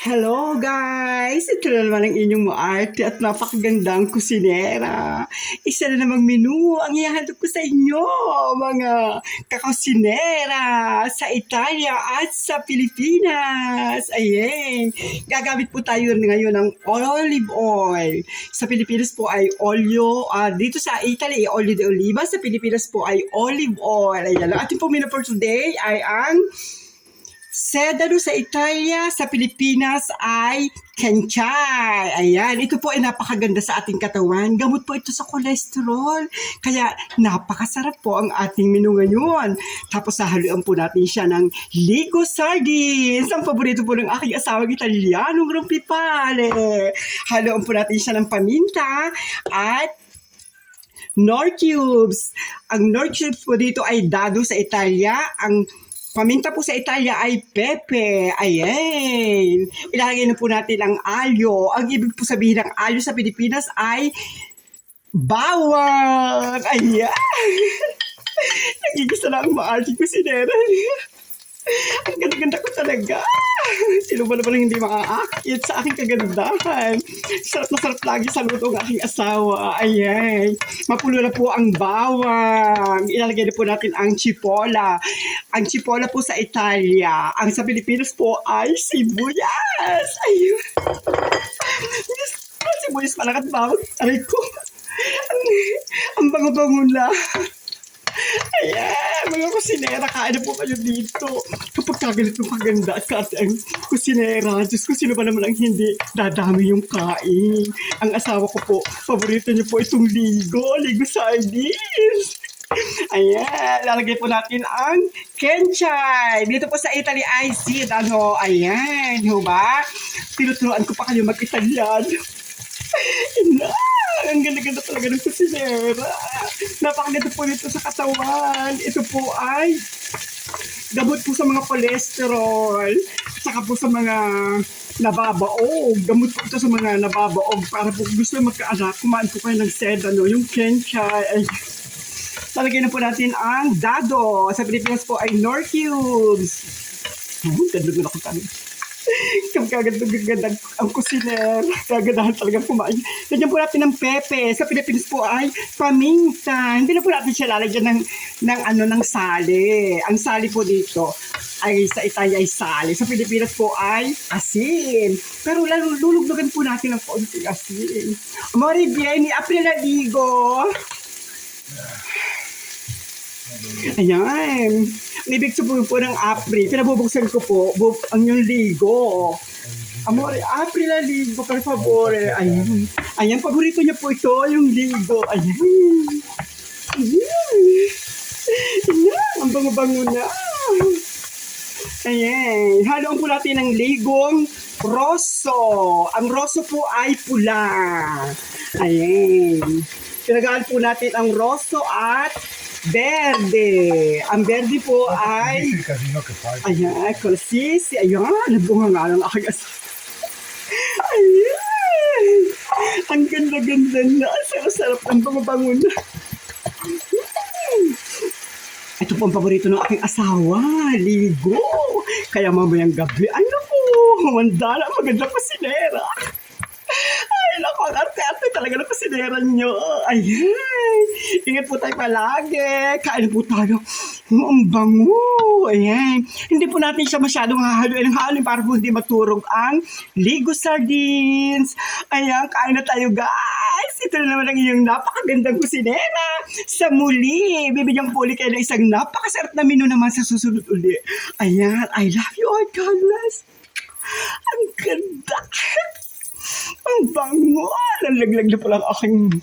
Hello guys! Ito na naman ang inyong maarte at napakagandang kusinera. Isa na namang menu ang ihahandog ko sa inyo, mga kakusinera sa Italia at sa Pilipinas. Ayan. Gagamit po tayo ngayon ng olive oil. Sa Pilipinas po ay olio. Dito sa Italy, olio de oliva. Sa Pilipinas po ay olive oil. Ayan. Ang ating po menu for today ay ang sedano sa Italia, sa Pilipinas ay kenchay. Ayan, ito po ay napakaganda sa ating katawan. Gamot po ito sa cholesterol. Kaya napakasarap po ang ating menu ngayon. Tapos hahaluan po natin siya ng Ligo Sardines. Ang paborito po ng aking asawang Italianong rompipale. Haluan po natin siya ng paminta at Knorr cubes. Ang Knorr cubes po dito ay dado sa Italia. Ang paminta po sa Italia ay pepe. Ayan. Ilalagay na po natin ang alyo. Ang ibig po sabihin ng alyo sa Pilipinas ay bawang. Ayan. Nagigisa na ang maarting kusinera. Ang ganda-ganda ko talaga. Sino ba naman hindi makakakit sa aking kagandahan? Sarap na sarap lagi sa luto ng aking asawa. Ayan. Mapulo na po ang bawang. Ilalagay na po natin ang chipola. Ang chipola po sa Italia. Ang sa Pilipinas po ay sibuyas. Ayun. Sibuyas pala at bawang. Aray ko. Ang bango-bango na. Ayan, mga kusinera, kain na po kayo dito. Kapag kagalit ng kaganda at kaarte ang kusinera, Diyos ko, sino ba naman ang hindi dadami yung kain? Ang asawa ko po, paborito niyo po itong ligo sardines. Ayan, lalagay po natin ang kenchay. Dito po sa Italy ay sedano. Ayan, di ba? Tinuturuan ko pa kayo mag-Italiano. Ang ganda-ganda talaga ng kusinera. Napakaganda po nito sa katawan. Ito po ay gamot po sa mga cholesterol. Saka po sa mga nababaog. Gamot po ito sa mga nababaog. Para po gusto magkaanak, kumain po kayo ng sedano. Yung kenchay. Talagay na po natin ang dado. Sa Pilipinas po ay Knorr cubes. Ganda-ganda ko talaga. Kaganda ang kusiner. Kagandahan talagang kumain. Lagyan po natin ng pepe. Sa Pilipinas po ay paminta. Hindi na po natin siya lalagyan ng sali. Ang sali po dito ay sa Italia ay sali. Sa Pilipinas po ay asin. Pero lulugdugan po natin ng konting asin. Amore vieni, apri la ligo. Ayan. Ang ibig sabihin po ng apri, pinabubuksan ko po ang yung ligo. Amore, apri la ligo, per favore. Ayan. Ayan, paborito niya po ito, yung ligo. Ayan. Ayan. Ayan, ang bango-bango na. Ayan. Haluan po natin ng ligong rosso. Ang rosso po ay pula. Ayan. Pinagaan po natin ang rosso at verde. Ang verde po ay ayan, kalsisi. Ayan, nabunga nga ng aking asawa. Ayan. Ang ganda-ganda na. Sarap ng bango-bango na. Ito po ang paborito ng aking asawa. Ligo. Kaya mamayang gabi, ay naku, mandala, maganda pa sinera. Ay, naku, ang arte-arte talaga ng kusinera nyo. Ayan. Ingat po tayo palagi. Kain po tayo. Ang bango. Ayan. Hindi po natin siya masyadong hahaluin para po hindi maturog ang Ligo Sardines. Ayan, kain na tayo guys. Ito na naman ang inyong napakagandang kusinera. Sa muli, bibigyan ko ulit kayo ng isang napakasarap na menu naman sa susunod uli. Ayan, I love you all. God bless. Ang ganda. Ang bango. Nalaglag na pala aking